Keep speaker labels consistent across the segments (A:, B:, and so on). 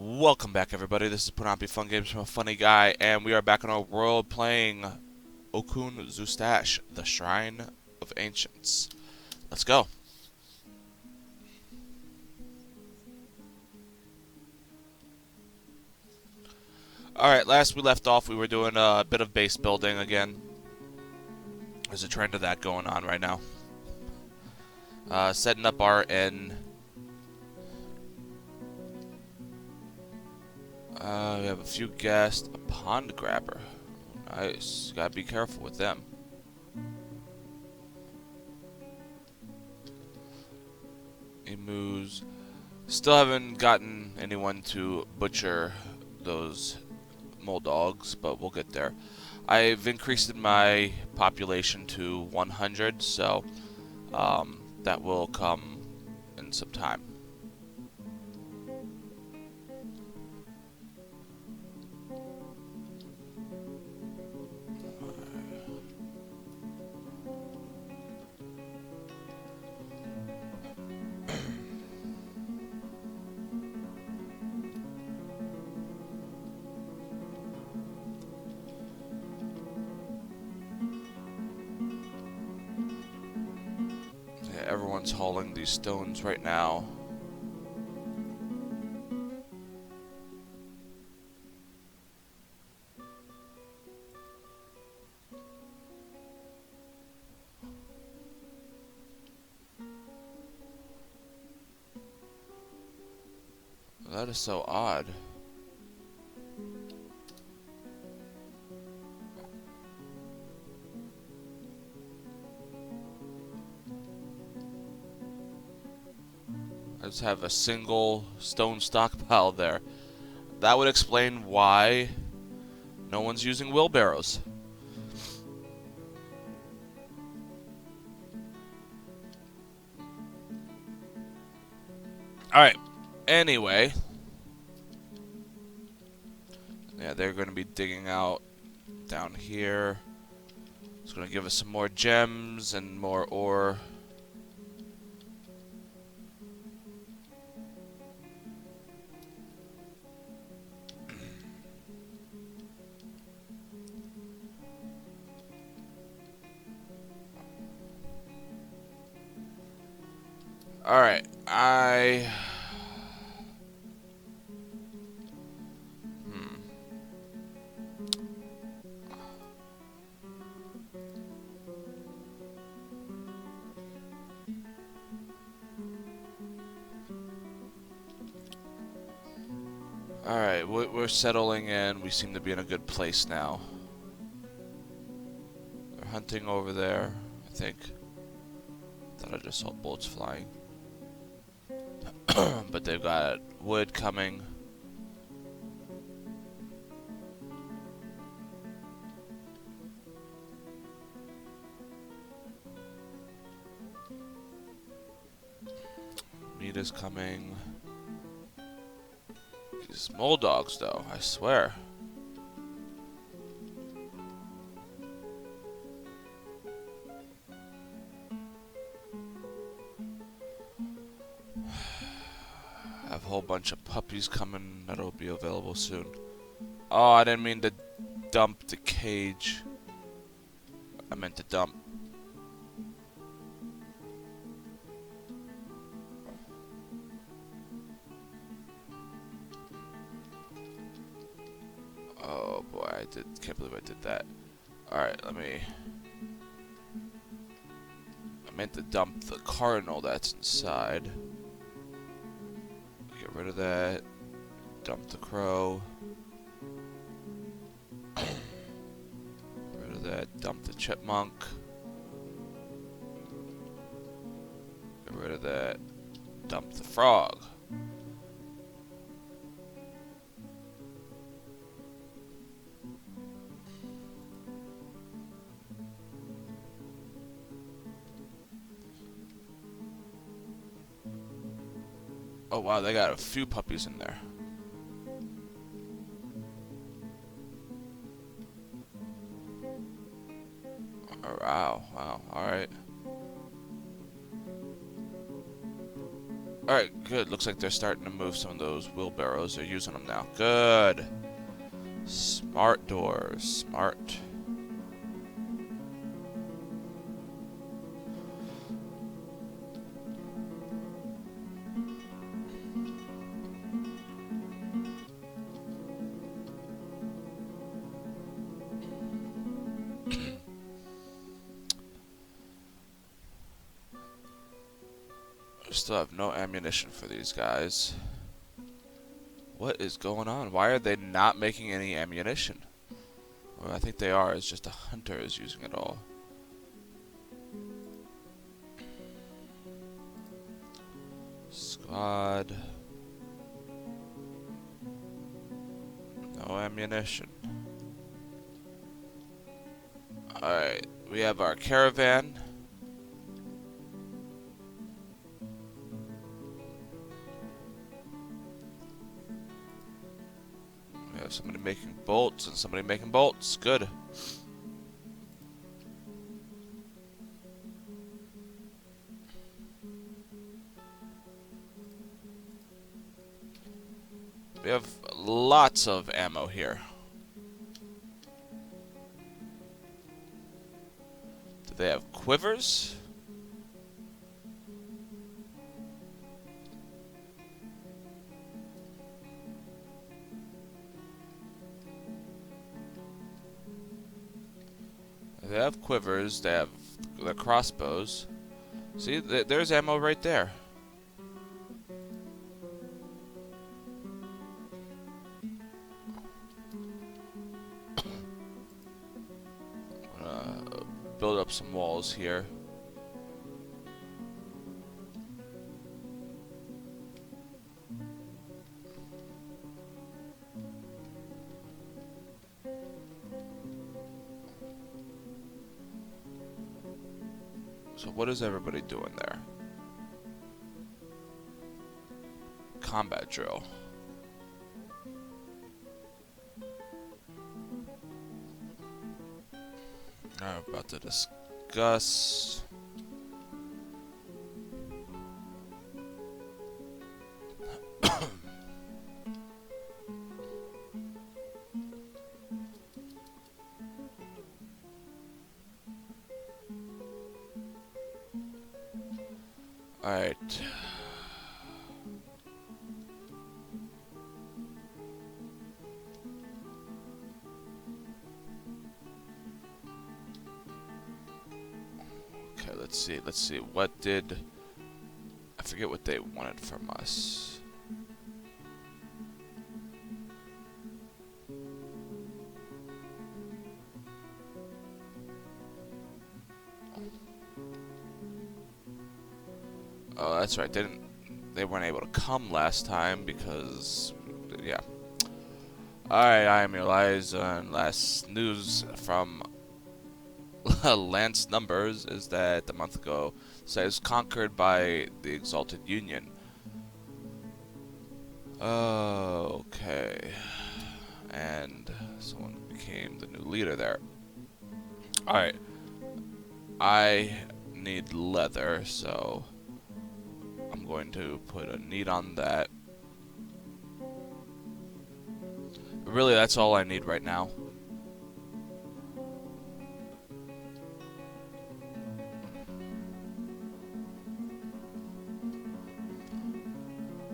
A: Welcome back, everybody. This is Ponnampi Fun Games from a Funny Guy, and we are back in our world playing Okun Zustash, the Shrine of Ancients. Let's go. Alright, last we left off, we were doing a bit of base building again. There's a trend of that going on right now. Setting up our inn. We have a few guests. A pond grabber. Nice. Gotta be careful with them. Emus. Still haven't gotten anyone to butcher those mole dogs, but we'll get there. I've increased my population to 100, so that will come in some time. Yeah, everyone's hauling these stones right now. That is so odd. I just have a single stone stockpile there. That would explain why no one's using wheelbarrows. Alright, anyway. Yeah, they're going to be digging out down here. It's going to give us some more gems and more ore. Alright, Alright, we're settling in. We seem to be in a good place now. They're hunting over there, I think. Thought I just saw bullets flying. But they've got wood coming. Meat is coming. These mole dogs, though, I swear. I have a whole bunch of puppies coming that'll be available soon. Oh, I didn't mean to dump the cage. I meant to dump. Oh boy, can't believe I did that. Alright, I meant to dump the cardinal that's inside. Get rid of that. Dump the crow. Get rid of that. Dump the chipmunk. Get rid of that. Dump the frog. Oh wow, they got a few puppies in there. Oh, wow, alright. Alright, good. Looks like they're starting to move some of those wheelbarrows. They're using them now. Good. Smart doors. Smart. Still have no ammunition for these guys. What is going on? Why are they not making any ammunition? Well, I think they are. It's just a hunter is using it all. Squad. No ammunition. Alright, we have our caravan. We have somebody making bolts and somebody making bolts. Good. We have lots of ammo here. Do they have quivers? They have quivers. They have the crossbows. See, there's ammo right there. Build up some walls here. So what is everybody doing there? Combat drill. Alright, about to discuss. Alright. Okay, let's see. What did... I forget what they wanted from us. Oh, that's right. They weren't able to come last time because, yeah. Alright, I am your Liza, and last news from Lance Numbers is that a month ago, it was conquered by the Exalted Union. Oh, okay. And someone became the new leader there. Alright. I need leather, so I'm going to put a need on that. Really, that's all I need right now.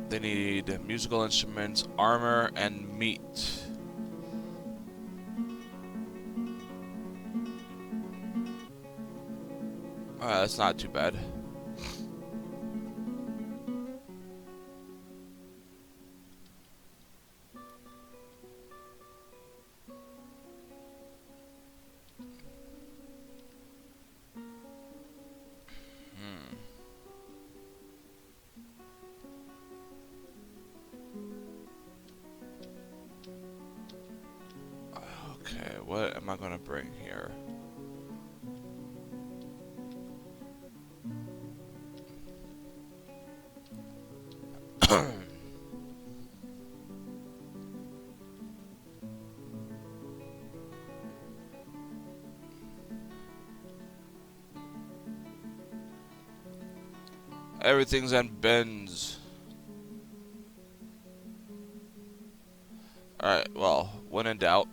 A: They need musical instruments, armor, and meat. That's not too bad. Okay, what am I gonna bring here? Everything's on bends. Alright, well, when in doubt,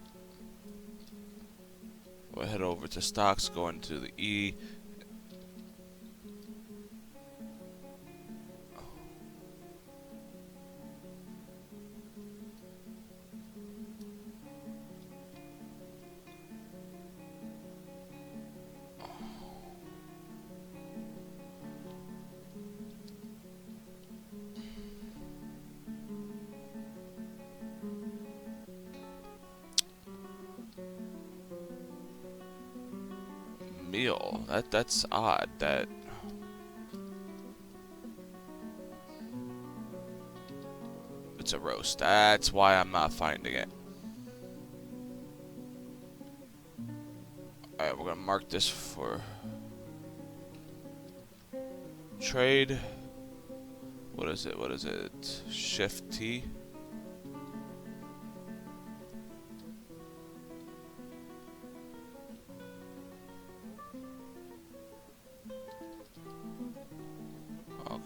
A: we'll head over to stocks, go into the E. Meal. That's odd. That it's a roast. That's why I'm not finding it. Alright, we're gonna mark this for trade. What is it? What is it? Shift T.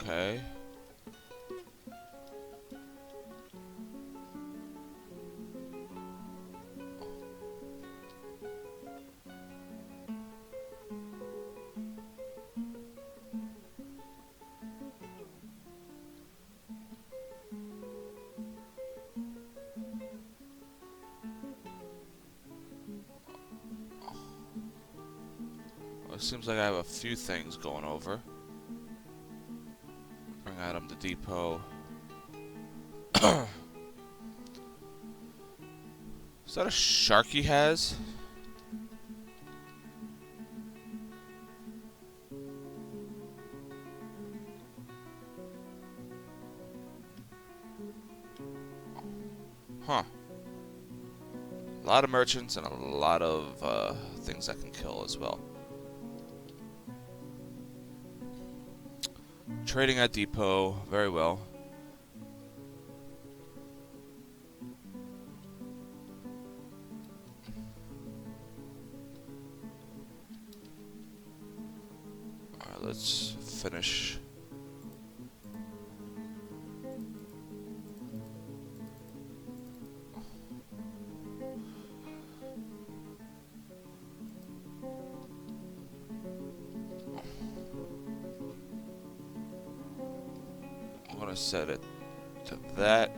A: Okay. Well, it seems like I have a few things going over. Bring item to depot. Is that a shark he has? Huh. A lot of merchants and a lot of things I can kill as well. Trading at depot, very well. Alright, let's finish. I'm gonna set it to that.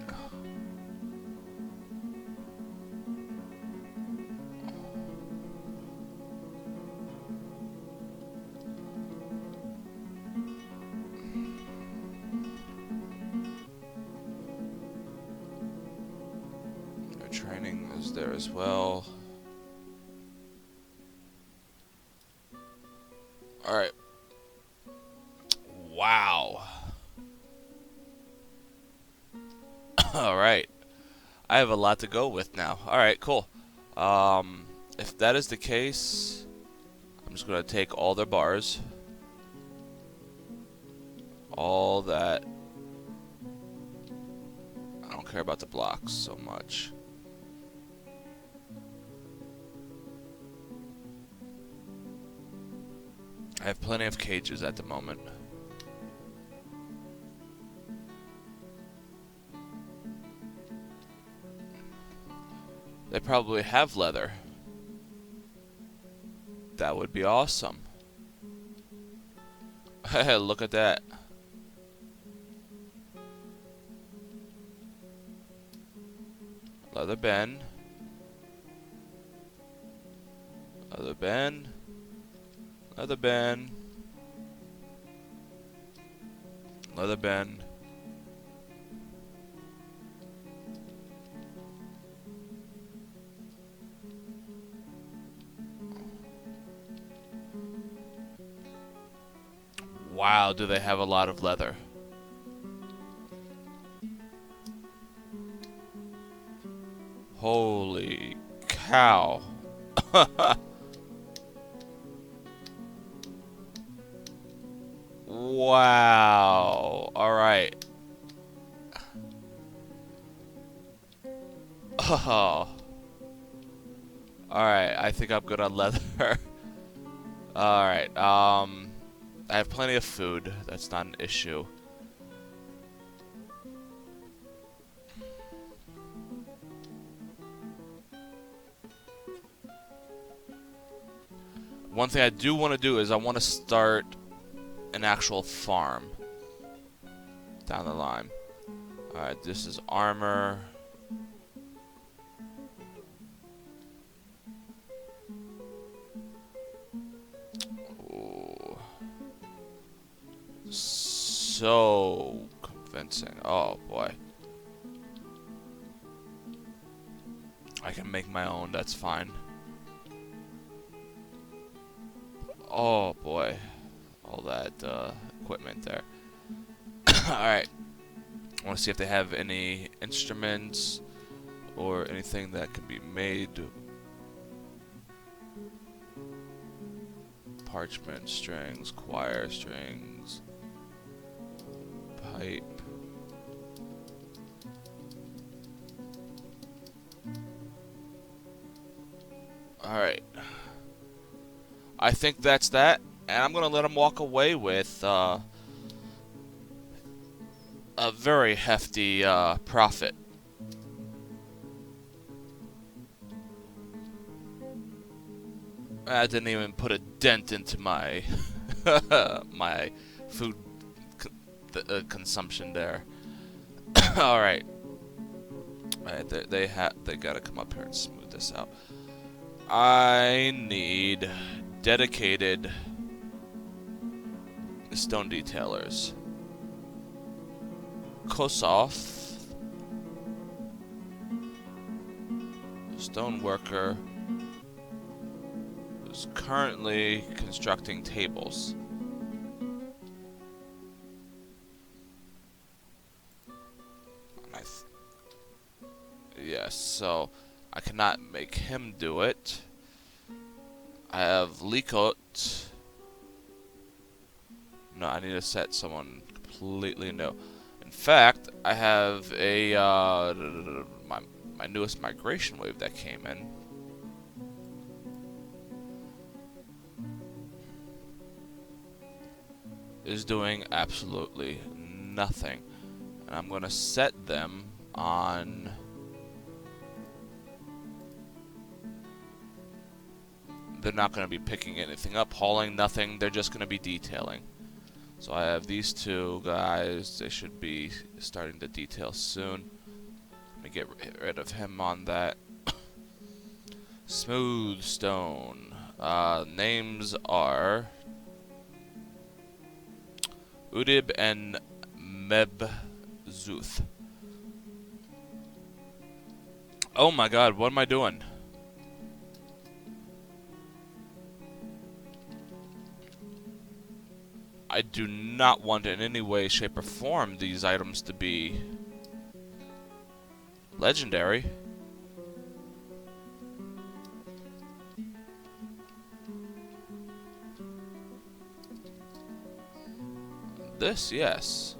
A: Our training is there as well. Alright. Wow. Alright. I have a lot to go with now. Alright, cool. If that is the case, I'm just gonna take all their bars. All that. I don't care about the blocks so much. I have plenty of cages at the moment. They probably have leather. That would be awesome. Look at that. Leather bin. Leather bin. Leather bin. Leather bin. Wow, do they have a lot of leather. Holy cow. Wow. Alright. Oh. Alright, I think I'm good on leather. Alright, I have plenty of food. That's not an issue. One thing I do want to do is I want to start an actual farm down the line. Alright, this is armor. Ooh. So convincing. Oh boy. I can make my own, that's fine. Oh boy. All that equipment there. Alright. I want to see if they have any instruments or anything that can be made. Parchment strings, choir strings, pipe. Alright. I think that's that, and I'm going to let him walk away with a very hefty profit. I didn't even put a dent into my my food consumption there. All right, they gotta come up here and smooth this out. I need dedicated stone detailers. Kosov, stone worker, is currently constructing tables. Yes, so I cannot make him do it. I have Likot. No, I need to set someone completely new. In fact, I have a my newest migration wave that came in. Is doing absolutely nothing, and I'm gonna set them on. They're not going to be picking anything up, hauling nothing. They're just going to be detailing. So I have these two guys. They should be starting to detail soon. Let me get rid of him on that. Smooth stone. Names are Udib and Mebzuth. Oh my god, what am I doing? I do not want in any way, shape, or form these items to be legendary. This, yes.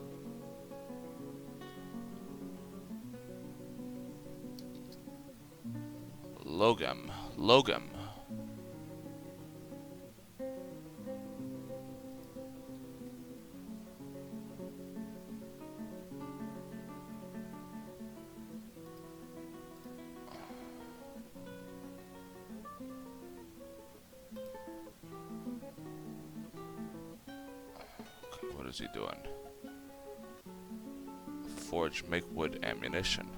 A: Logam. Logam. What is he doing? Forge, make wood, ammunition.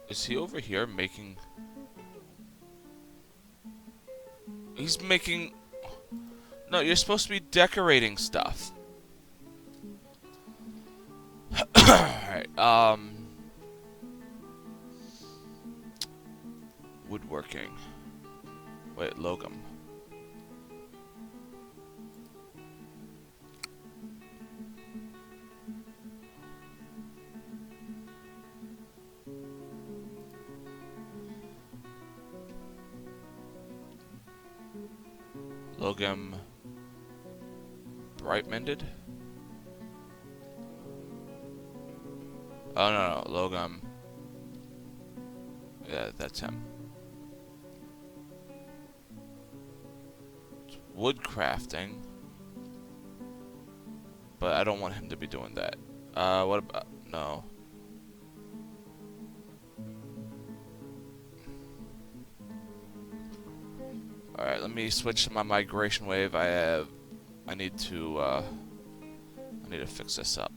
A: Is he over here making... He's making... No, you're supposed to be decorating stuff. Alright, woodworking. Wait, Logam. Logam. Bright-mended? Oh, no, Logam. Yeah, that's him. Wood crafting. But I don't want him to be doing that. What about... No. Alright, let me switch to my migration wave. I need to fix this up.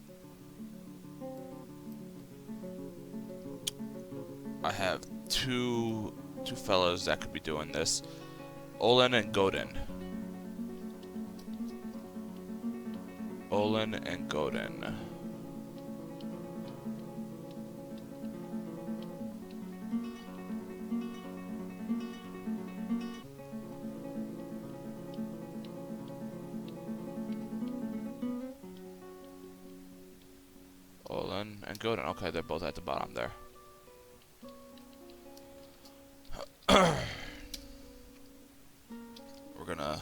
A: I have two fellows that could be doing this. Olin and Godin. Olin and Godin. Olin and Godin. Okay, they're both at the bottom there. We're gonna...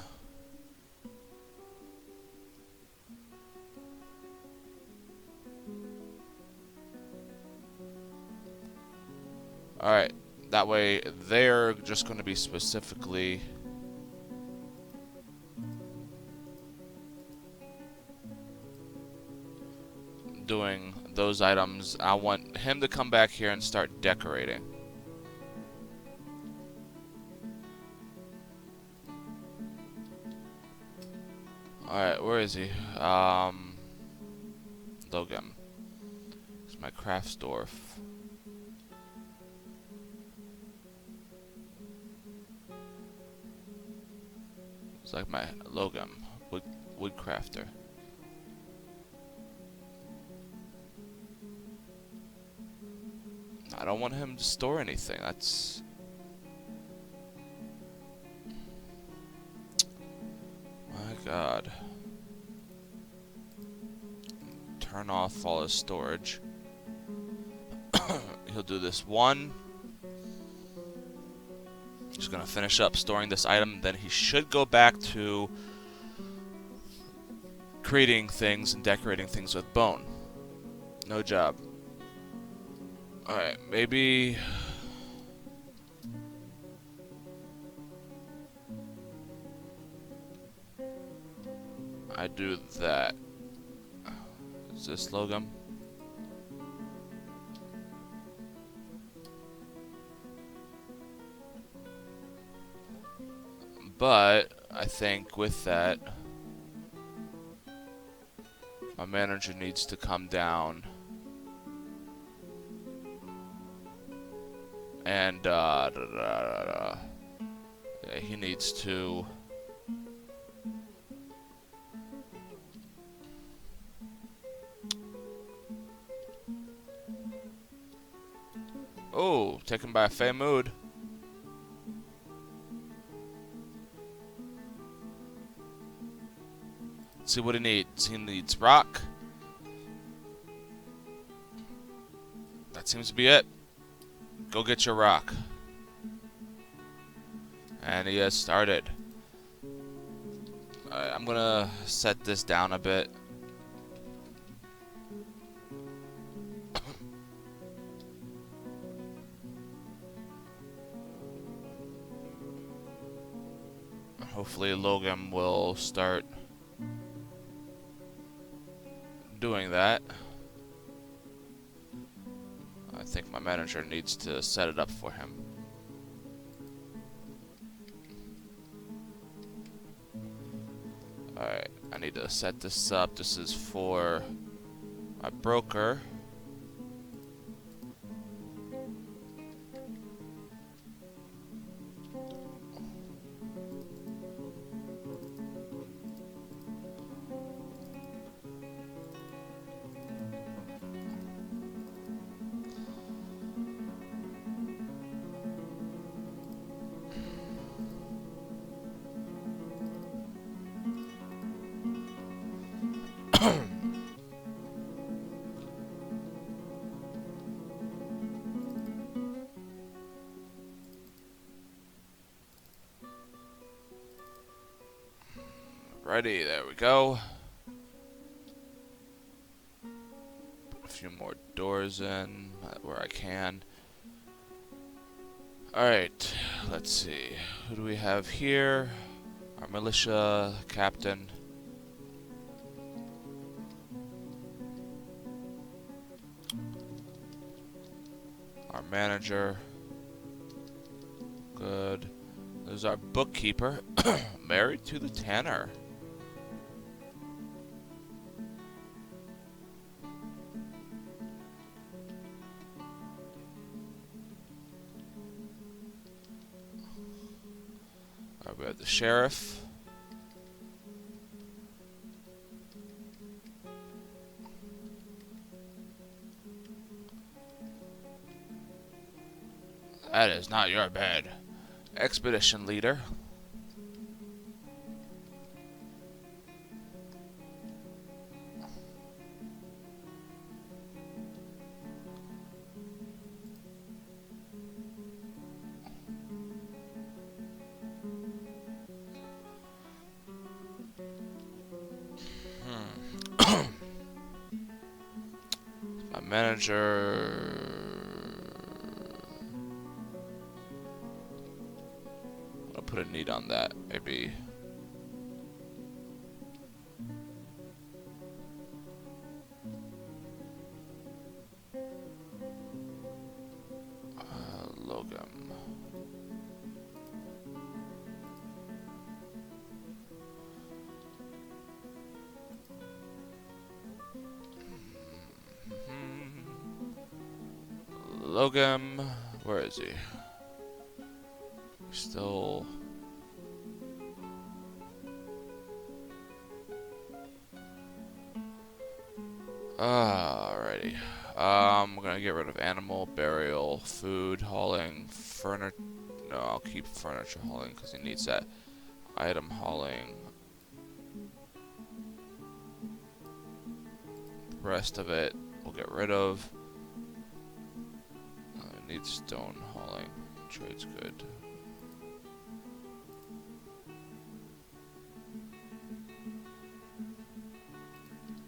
A: Alright, that way they're just gonna be specifically... doing those items. I want him to come back here and start decorating. Alright, where is he? Logan. It's my Craftsdorf. It's like my Logan. Woodcrafter. I don't want him to store anything. That's... My God. Turn off all his storage. He'll do this one. Just gonna finish up storing this item. Then he should go back to creating things and decorating things with bone. No job. Alright, maybe... I do that. Is this Logan? But I think with that, my manager needs to come down and yeah, he needs to taken by a Fey mood. Let's see what he needs. He needs rock. That seems to be it. Go get your rock. And he has started. Alright, I'm gonna set this down a bit. Hopefully Logan will start doing that. I think my manager needs to set it up for him. Alright, I need to set this up. This is for my broker. Ready, there we go. Put a few more doors in where I can. Alright, let's see. Who do we have here? Our militia captain. Our manager. Good. There's our bookkeeper, married to the tanner. We have the sheriff. That is not your bed. Expedition leader. My manager. I'll put a need on that, maybe. Logan. Logan, where is he? Still. Alrighty. We're gonna get rid of animal, burial, food, hauling, furniture. No, I'll keep furniture hauling because he needs that. Item hauling. The rest of it we'll get rid of. I need stone hauling. Trade's good.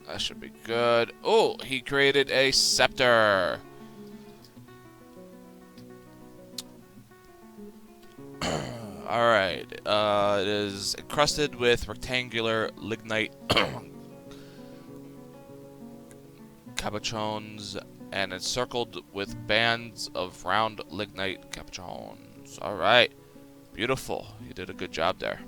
A: That should be good. Oh, he created a scepter. Alright. It is encrusted with rectangular lignite cabochons and encircled with bands of round lignite cabochons. Alright. Beautiful. You did a good job there.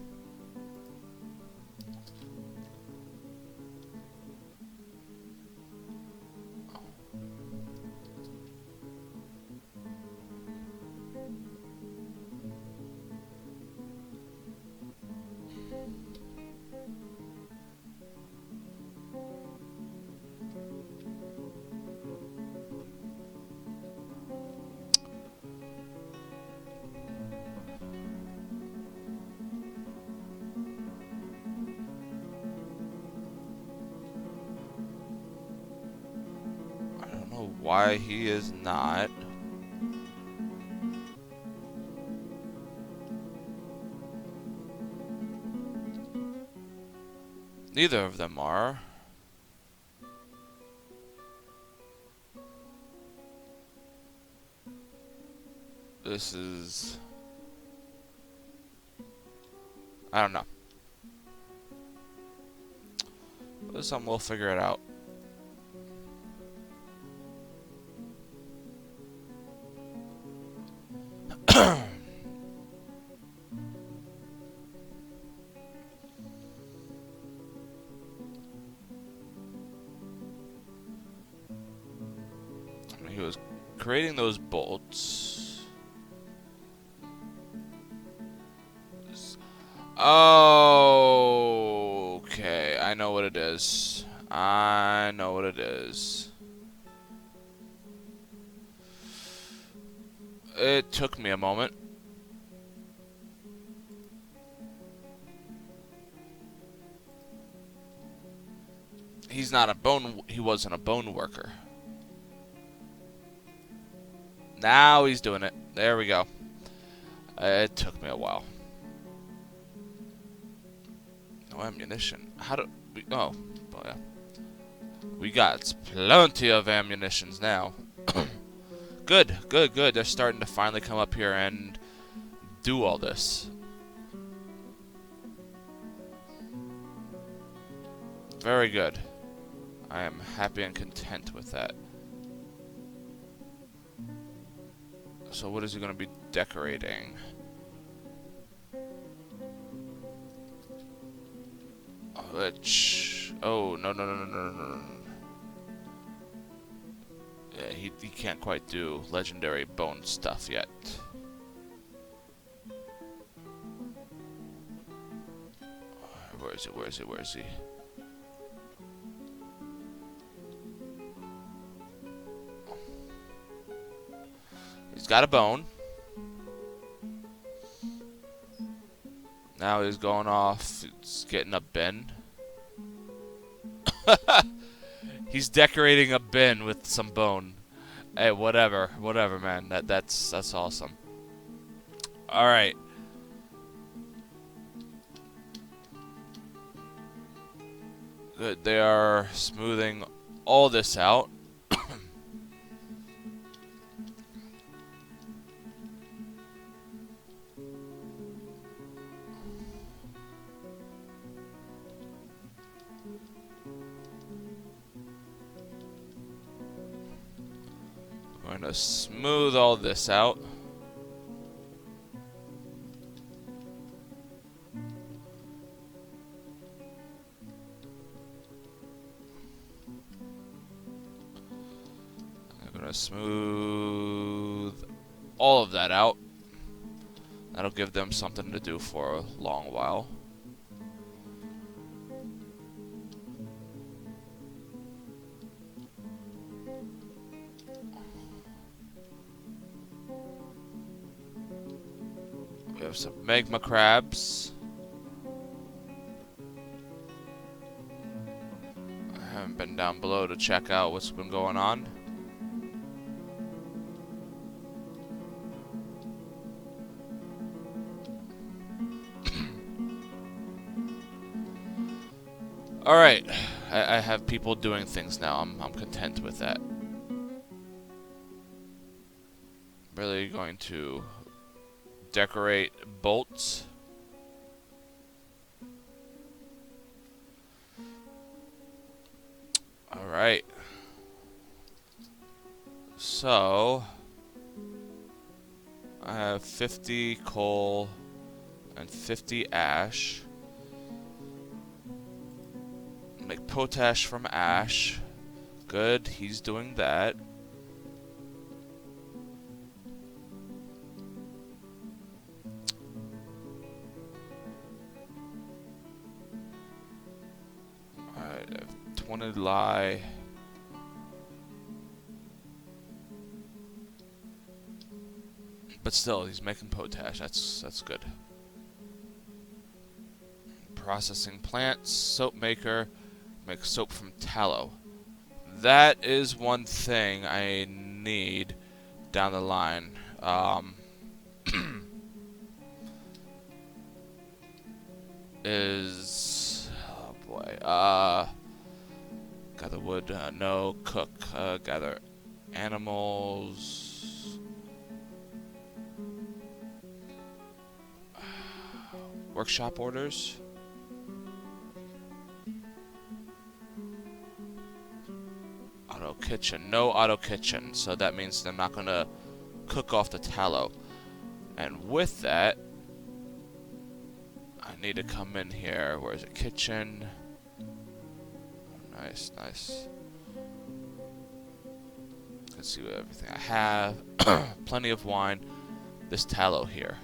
A: Why he is not. Neither of them are. This is... I don't know. This time we'll figure it out. He was creating those bolts. Oh, okay. I know what it is. I know what it is. It took me a moment. He's not a bone. He wasn't a bone worker. Now he's doing it. There we go. It took me a while. No ammunition. How do we... Oh, yeah. We got plenty of ammunitions now. Good, good, good. They're starting to finally come up here and do all this. Very good. I am happy and content with that. So what is he going to be decorating? Which... Oh, no, no, no, no, no, no, no. Yeah, he can't quite do legendary bone stuff yet. Where is he? Where is he? Where is he? He's got a bone. Now he's going off. He's getting a bin. He's decorating a bin with some bone. Hey, whatever, whatever, man. That's awesome. All right. Good. They are smoothing all this out. Going to smooth all this out. I'm going to smooth all of that out. That'll give them something to do for a long while. We have some magma crabs. I haven't been down below to check out what's been going on. Alright, I have people doing things now. I'm content with that. Really going to decorate bolts. Alright. So, I have 50 coal and 50 ash. Make potash from ash. Good, he's doing that. Alright, I have 20 lye. But still, he's making potash. That's good. Processing plants, soap maker. Make soap from tallow. That is one thing I need down the line. Is oh boy. Gather wood. No. Cook. Gather animals. Workshop orders. Auto kitchen. No auto kitchen. So that means they're not going to cook off the tallow. And with that, I need to come in here. Where's the kitchen? Nice, nice. Let's see what everything I have. Plenty of wine. This tallow here.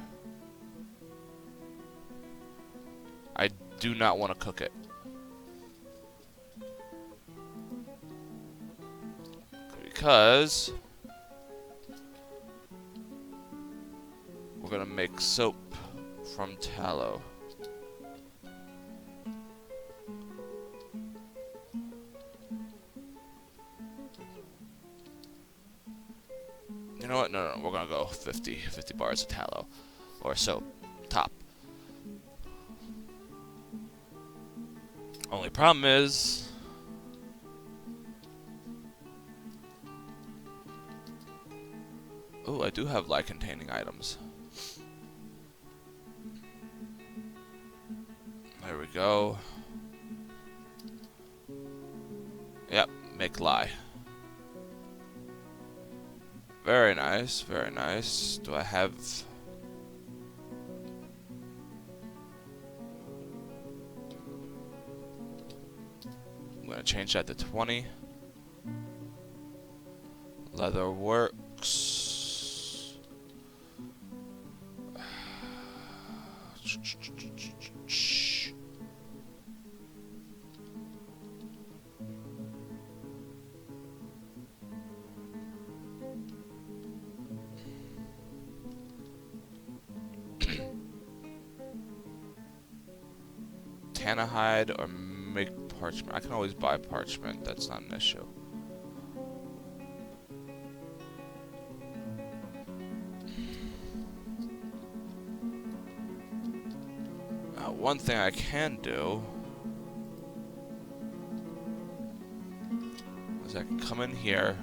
A: I do not want to cook it. Because we're gonna make soap from tallow. You know what? No, we're gonna go 50 bars of tallow or soap, top. Only problem is oh, I do have lye-containing items. There we go. Yep, make lye. Very nice, very nice. Do I have... I'm going to change that to 20. Leather works. Tanna hide or make parchment. I can always buy parchment. That's not an issue. Now, one thing I can do is I can come in here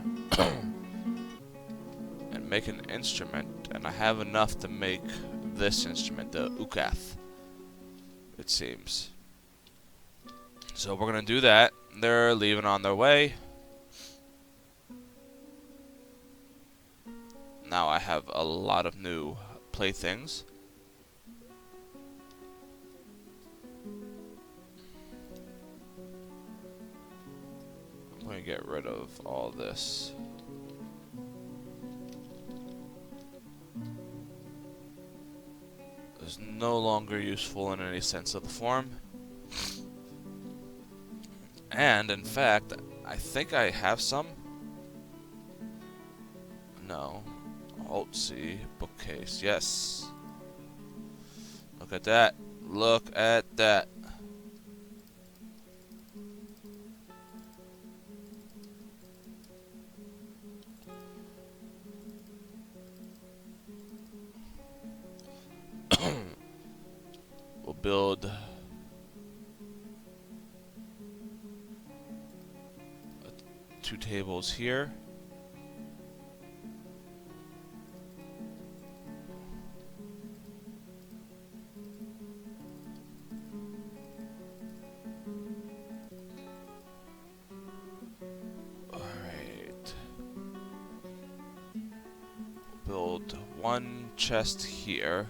A: and make an instrument, and I have enough to make this instrument, the ukath, it seems. So we're gonna do that. They're leaving on their way. Now I have a lot of new playthings. I'm gonna get rid of all this. It's no longer useful in any sense of the form. And, in fact, I think I have some. No. Alt-C, bookcase, yes. Look at that. Look at that. We'll build two tables here. Alright. Build one chest here.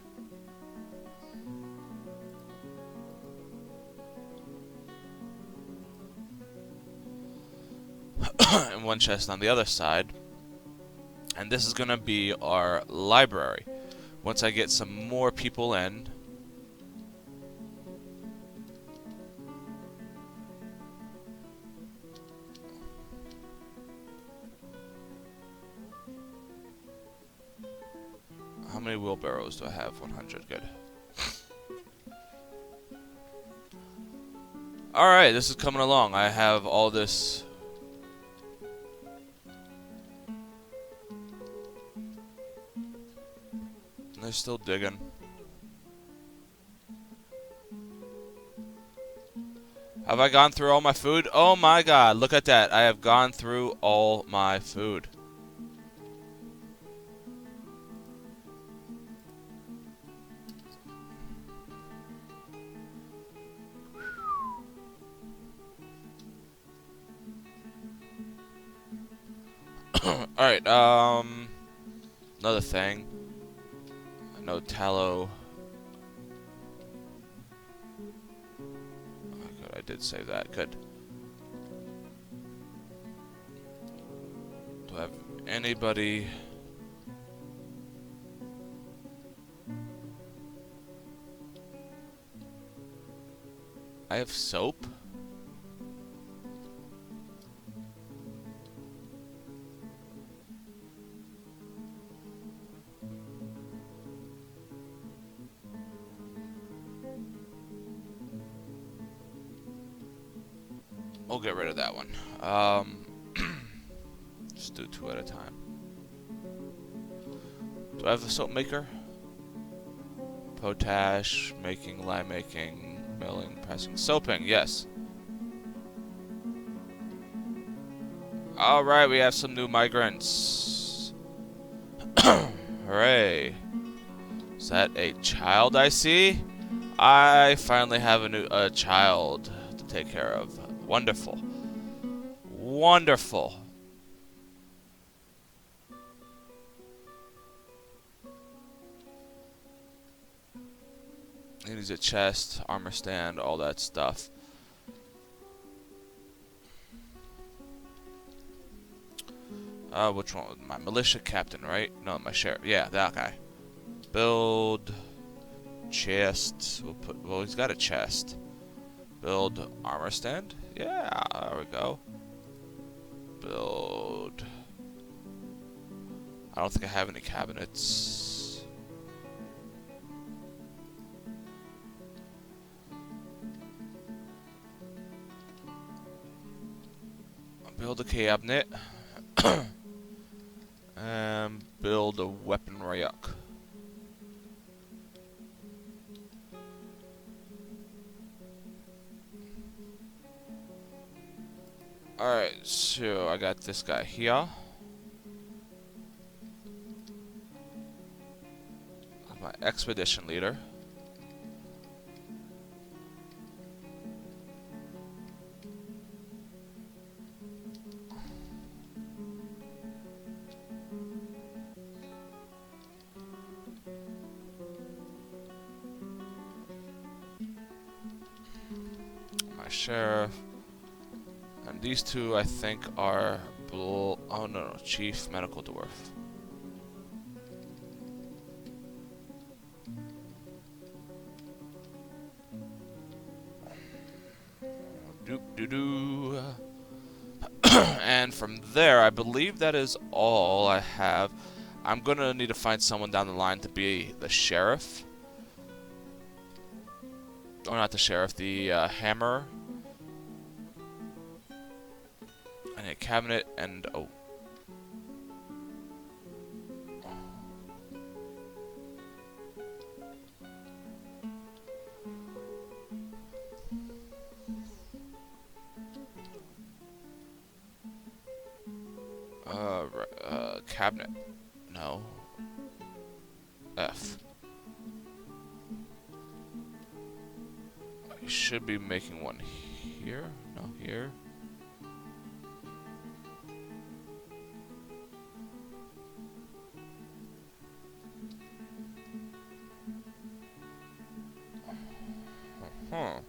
A: And one chest on the other side. And this is gonna be our library. Once I get some more people in. How many wheelbarrows do I have? 100, good. Alright, this is coming along. I have all this. They're still digging. Have I gone through all my food? Oh my god, look at that. I have gone through all my food. Alright, another thing. No tallow. Oh, good, I did save that. Good. Do I have anybody? I have soap? We'll get rid of that one. Just do two at a time. Do I have the soap maker? Potash, making, lye making, milling, pressing, soaping, yes. Alright, we have some new migrants. Hooray. Is that a child I see? I finally have a child to take care of. Wonderful. Wonderful. He needs a chest, armor stand, all that stuff. Which one? My militia captain, right? No, my sheriff. Yeah, that guy. Build chest. We'll put. Well, he's got a chest. Build armor stand. Yeah, there we go. Build. I don't think I have any cabinets. Build a cabinet. And build a weapon rack. Alright, so I got this guy here. My expedition leader. My sheriff. And these two, I think, are... Oh, no, Chief Medical Dwarf. Doo-doo-doo. And from there, I believe that is all I have. I'm gonna need to find someone down the line to be the sheriff. Or not the sheriff, the hammer. And a cabinet and... oh. Cabinet. No. F. I should be making one here. No, here. Huh.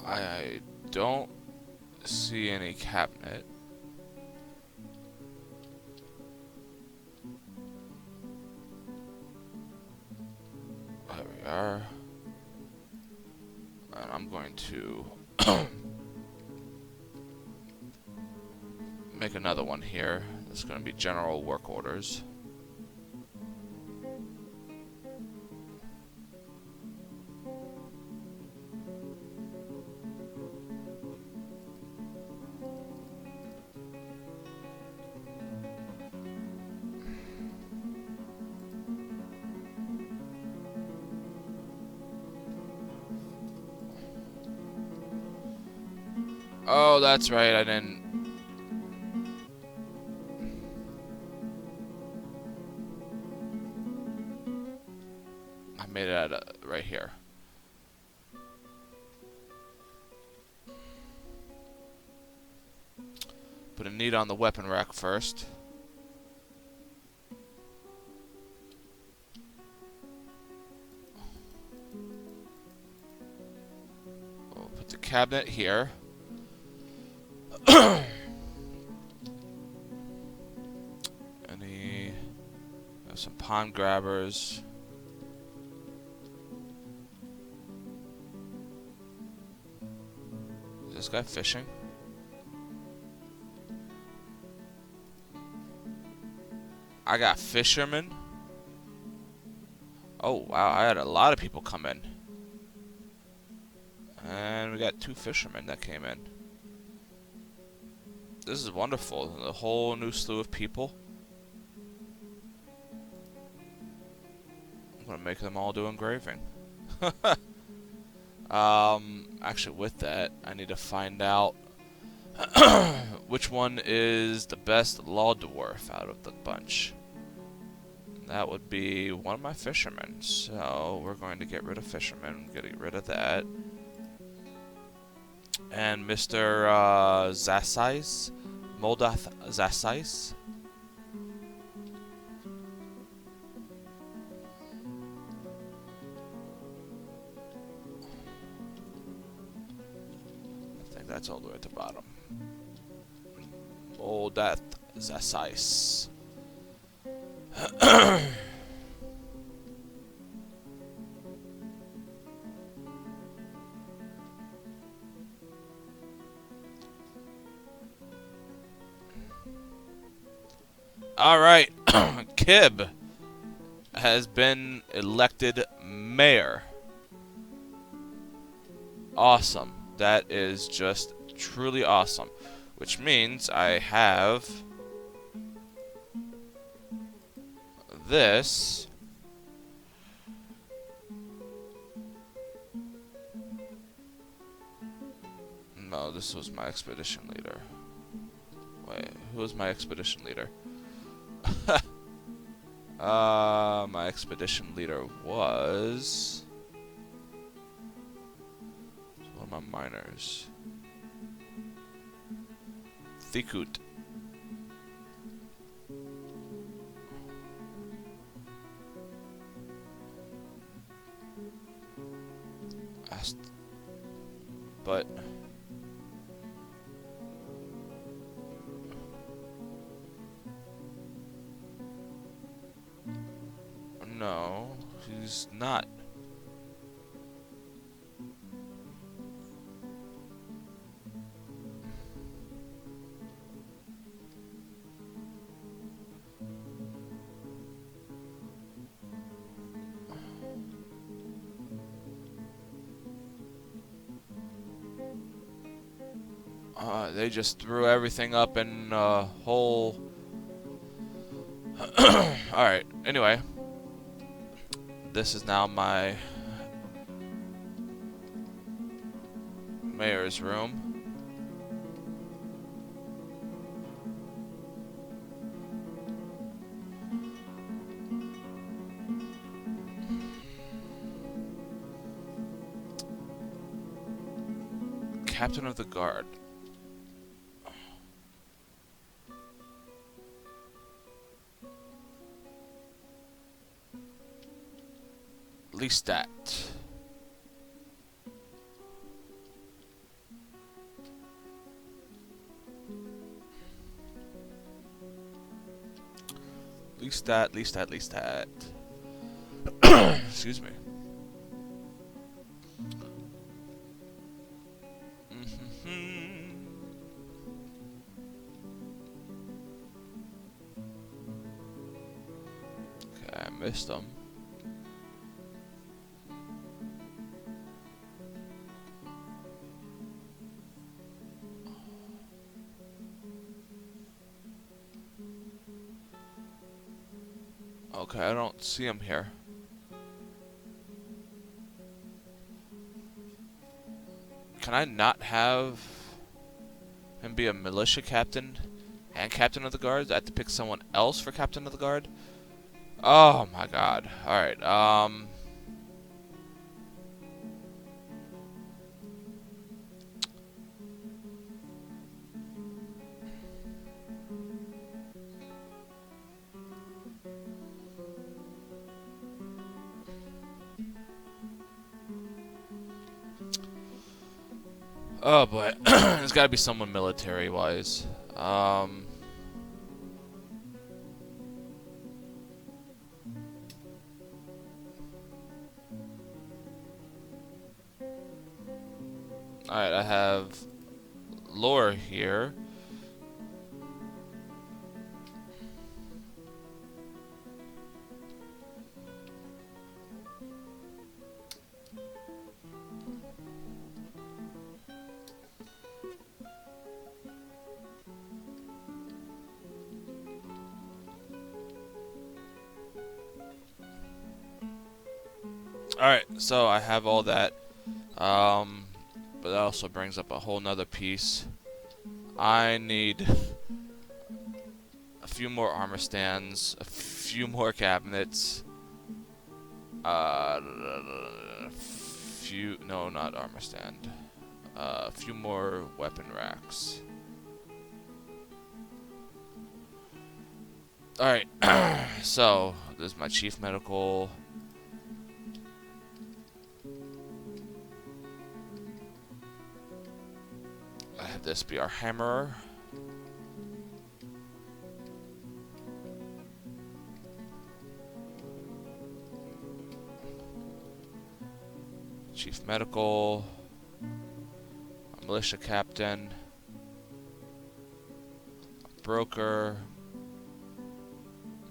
A: I don't see any cabinet. There we are. And I'm going to make another one here. It's going to be general work orders. Oh, that's right, I didn't... I made it out of right here. Put a need on the weapon rack first. We'll put the cabinet here. Some pond grabbers. Is this guy fishing? I got fishermen. Oh wow, I had a lot of people come in. And we got 2 fishermen that came in. This is wonderful. A whole new slew of people. I'm gonna make them all do engraving. Actually, with that, I need to find out which one is the best law dwarf out of the bunch. That would be one of my fishermen. So we're going to get rid of fishermen. Get rid of that. And Mr. Zasais, Moldath Zasais. that's all the way at the bottom. Oh, that's ice. Alright, Kib has been elected mayor. Awesome. That is just truly awesome. Which means I have this. No, this was my expedition leader. Wait, who was my expedition leader? My expedition leader was one of my miners. Thikut. But no, he's not. They just threw everything up in a whole. Alright, anyway. This is now my mayor's room. Captain of the Guard. Lestat. Lestat. Excuse me. Okay, I missed them. Okay, I don't see him here. Can I not have him be a militia captain and captain of the guard? I have to pick someone else for captain of the guard? Oh my god. Alright, oh boy. There's gotta be someone military-wise. Alright, I have Lore here. Alright, so I have all that. But that also brings up a whole nother piece. I need a few more armor stands, a few more cabinets, no, not armor stand, a few more weapon racks. Alright, so, this is my chief medical. this be our hammerer. Chief medical, a militia captain, a broker,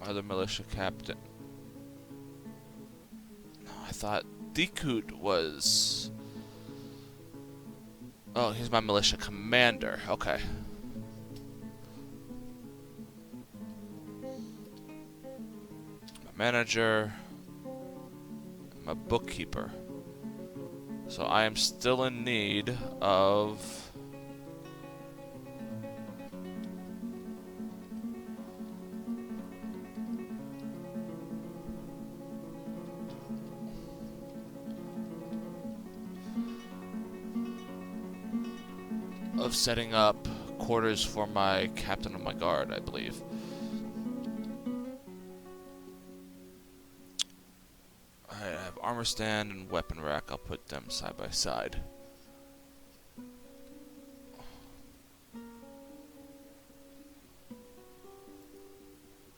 A: other militia captain. No, I thought Dekut was... Oh, he's my militia commander. Okay. My manager, my bookkeeper. So I am still in need of... setting up quarters for my captain of my guard, I believe. I have armor stand and weapon rack. I'll put them side by side.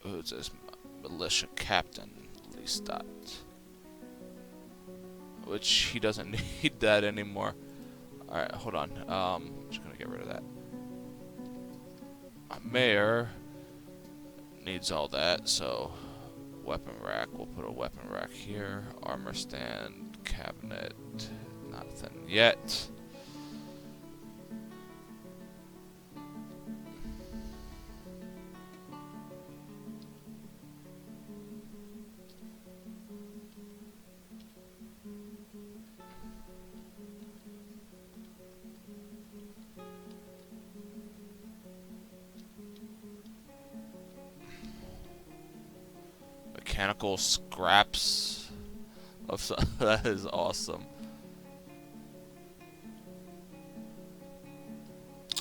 A: Oh, it says militia captain, Lestat. Which he doesn't need that anymore. Alright, hold on. I'm just gonna get rid of that. My mayor needs all that, so weapon rack. We'll put a weapon rack here. Armor stand, cabinet. Nothing yet. Mechanical scraps of that is awesome.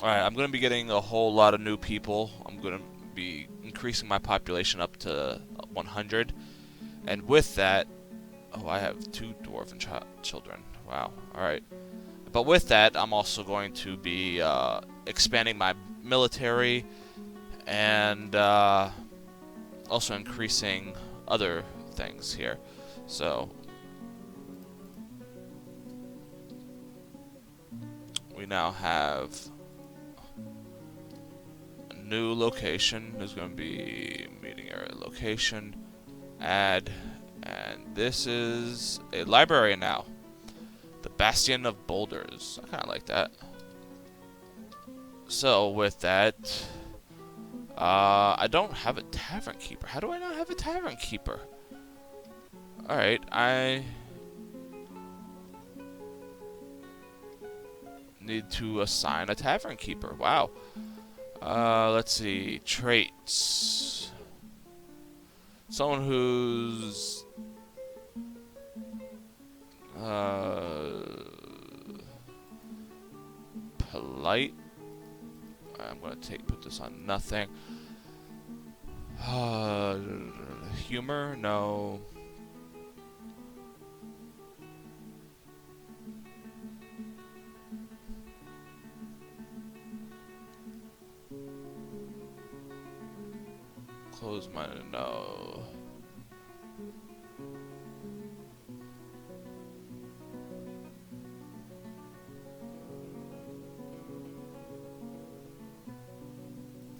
A: Alright, I'm going to be getting a whole lot of new people. I'm going to be increasing my population up to 100. And with that... Oh, I have 2 dwarven children. Wow. Alright. But with that, I'm also going to be expanding my military and also increasing other things here. So we now have a new location. There's going to be meeting area location, add, and this is a library now. The Bastion of Boulders. I kind of like that. So with that, I don't have a tavern keeper. How do I not have a tavern keeper? Alright, I need to assign a tavern keeper. Wow. Let's see. Traits. Someone who's... polite. I'm gonna put this on nothing. Humor? No. Close-minded? No.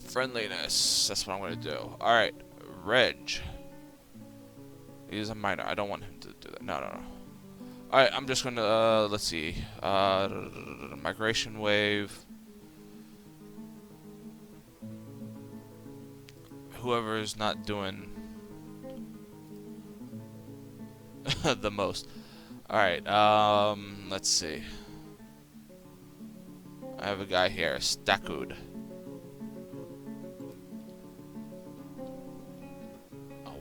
A: Friendliness. That's what I'm going to do. Alright. Reg. He's a minor. I don't want him to do that. No, no, no. Alright, I'm just going to, let's see. Migration wave. Whoever is not doing the most. Alright, let's see. I have a guy here. Stakud.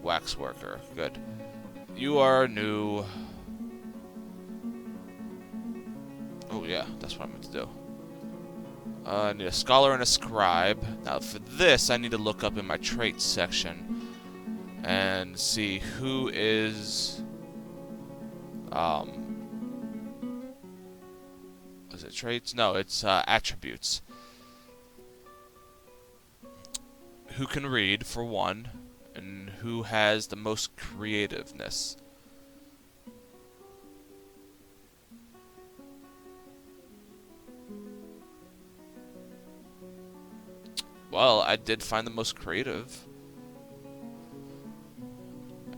A: Wax worker. Good. You are new. Oh yeah, that's what I meant to do. I need a scholar and a scribe. Now for this, I need to look up in my traits section and see who is is it traits? No, it's attributes. who can read, for one, and who has the most creativeness. Well, I did find the most creative.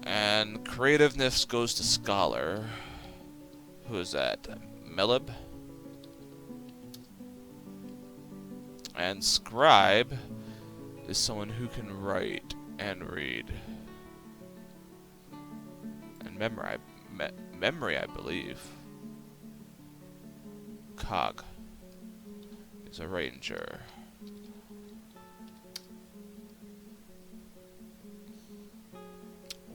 A: And creativeness goes to Scholar. Who is that? Melib? And Scribe is someone who can write and read. And memory, I believe. Cog is a ranger.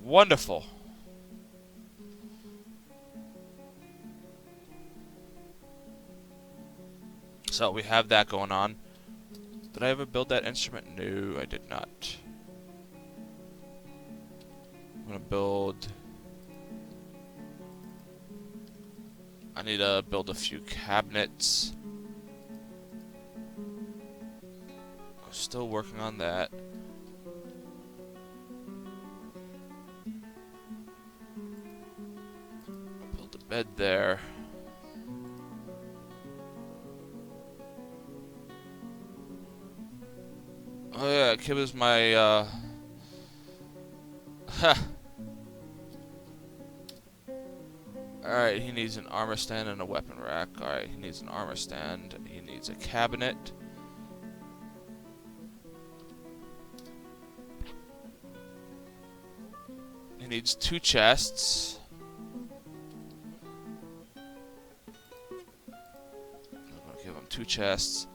A: Wonderful. So we have that going on. Did I ever build that instrument? No, I did not. I'm gonna build... I need to build a few cabinets. I'm still working on that. Build a bed there. Oh yeah, Kib is my, Alright, he needs an armor stand and a weapon rack. Alright, he needs an armor stand. He needs a cabinet. He needs 2 chests. I'm gonna give him 2 chests.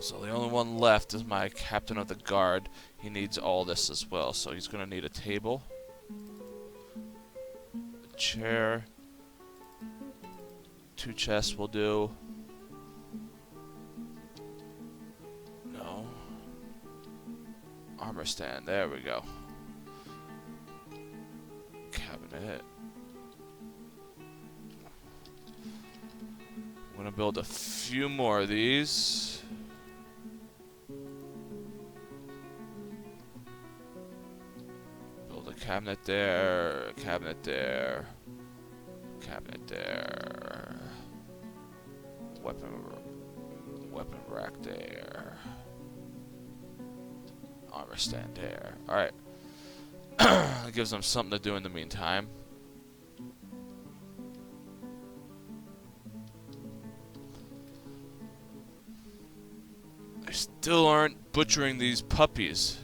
A: So the only one left is my captain of the guard. He needs all this as well. So he's going to need a table, a chair, 2 chests will do. No. Armor stand. There we go. Cabinet. I'm going to build a few more of these. Cabinet there, cabinet there, cabinet there, weapon rack there, armor stand there. Alright. That gives them something to do in the meantime. They still aren't butchering these puppies.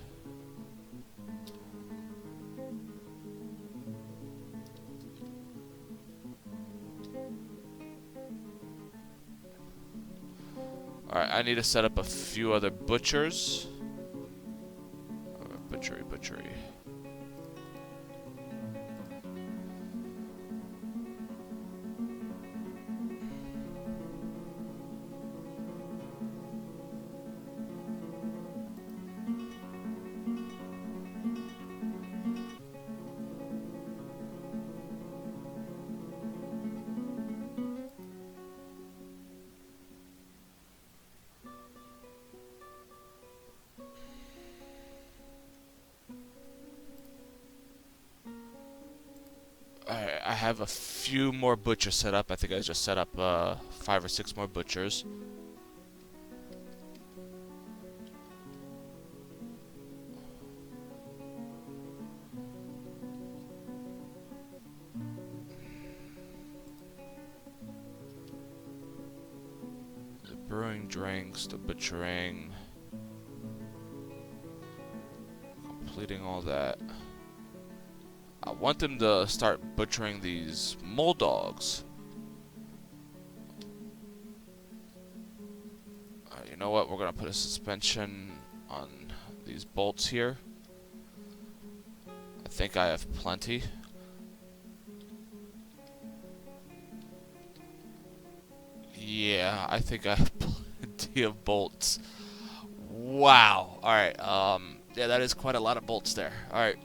A: Alright, I need to set up a few other butchers. Butchery. Alright, I have a few more butchers set up. I think I just set up 5 or 6 more butchers. The brewing drinks, the butchering, completing all that. I want them to start butchering these mole dogs. You know what? We're gonna put a suspension on these bolts here. I think I have plenty. Yeah, I think I have plenty of bolts. Wow. Alright, yeah, that is quite a lot of bolts there. Alright.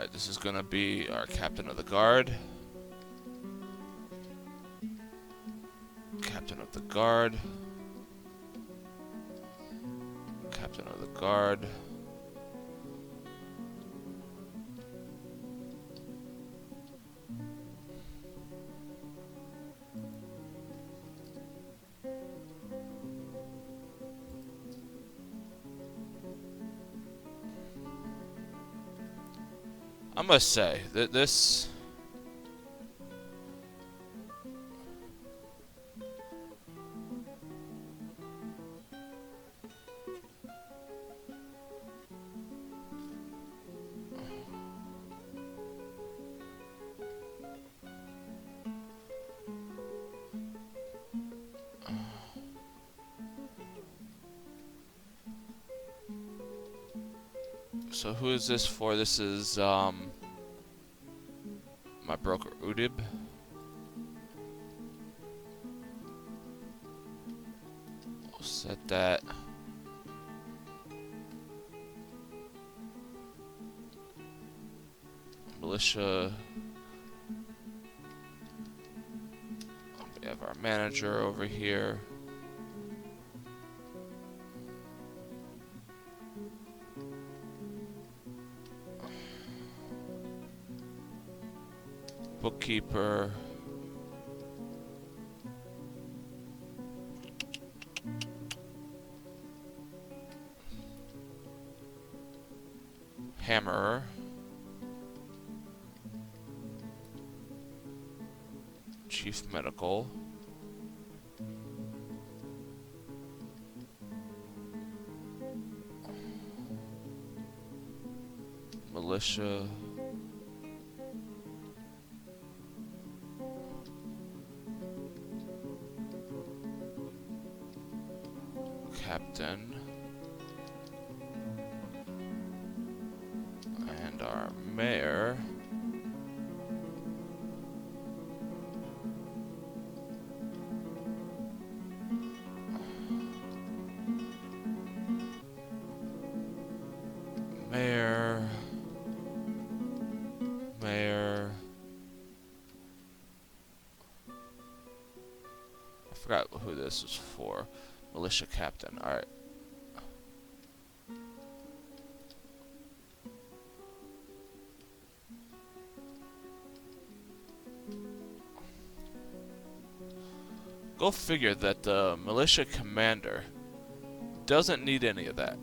A: Alright, this is gonna be our captain of the guard. Captain of the guard. Captain of the guard. I must say that this so who is this for? This is my broker Udib. We'll set that. Militia. We have our manager over here. Bookkeeper. Hammerer. Chief medical. Militia. Captain. And our mayor. Mayor. I forgot who this was for. Militia captain. Alright. Go figure that the militia commander doesn't need any of that.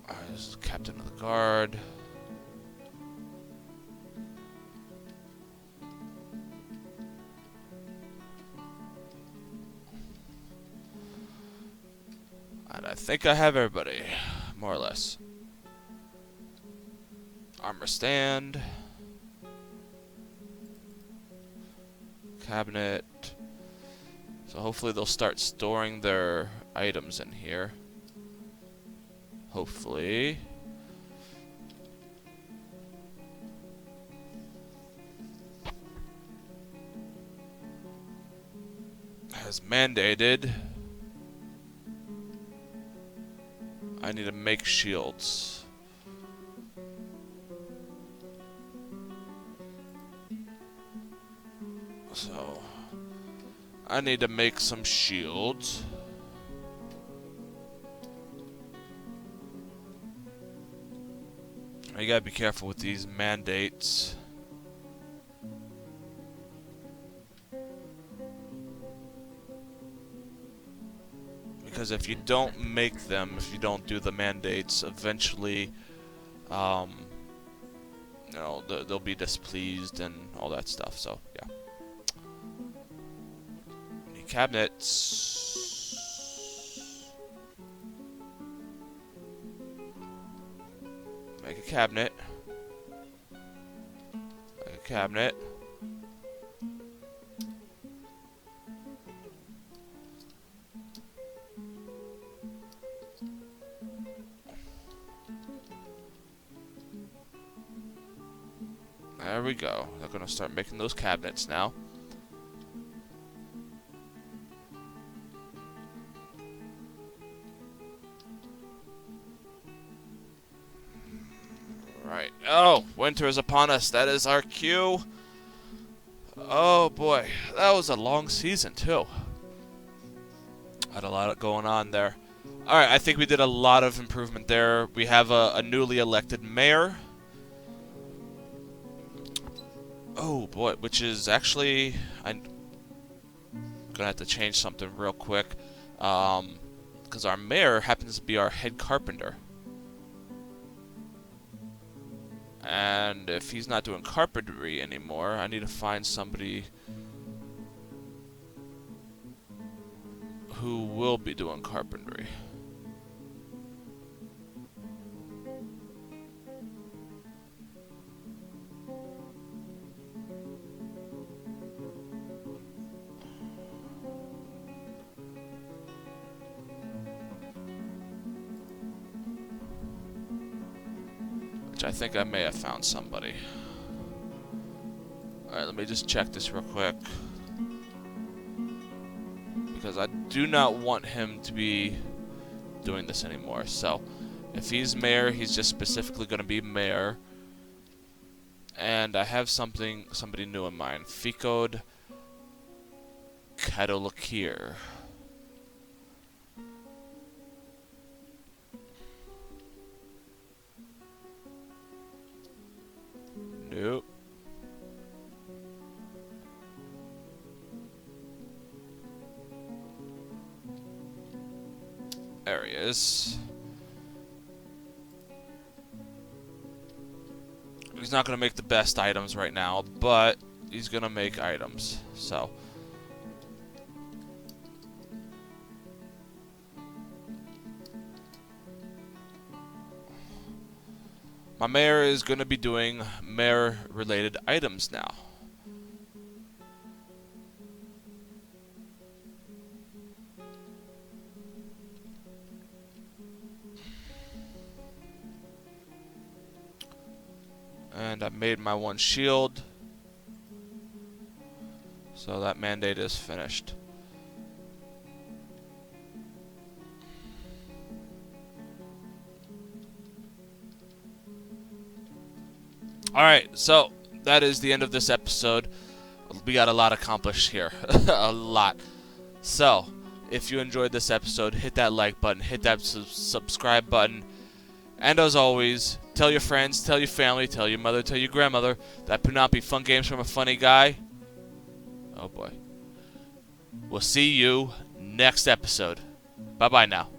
A: Alright, this is captain of the guard. And I think I have everybody, more or less. Armor stand. Cabinet. So hopefully they'll start storing their items in here. Hopefully. As mandated, I need to make shields. So, I need to make some shields. You gotta be careful with these mandates. Because if you don't make them, if you don't do the mandates, eventually, you know, they'll be displeased and all that stuff. So, yeah. Need cabinets. Make a cabinet. Make a cabinet. There we go. They're gonna start making those cabinets now. Winter is upon us. That is our cue. Oh boy, that was a long season too. Had a lot going on there. Alright, I think we did a lot of improvement there. We have a newly elected mayor. Oh boy, which is actually... I'm gonna have to change something real quick. Because our mayor happens to be our head carpenter. And if he's not doing carpentry anymore, I need to find somebody who will be doing carpentry. Which I think I may have found somebody. Alright, let me just check this real quick. Because I do not want him to be doing this anymore. So, if he's mayor, he's just specifically going to be mayor. And I have somebody new in mind. Ficod Kadolakir. Nope. There he is. He's not going to make the best items right now, but he's going to make items. So, my mayor is going to be doing mayor-related items now. And I made my one shield. So that mandate is finished. Alright, so that is the end of this episode. We got a lot accomplished here. A lot. So, if you enjoyed this episode, hit that like button, hit that subscribe button. And as always, tell your friends, tell your family, tell your mother, tell your grandmother that Ponnampi Fun Games from a Funny Guy. Oh boy. We'll see you next episode. Bye-bye now.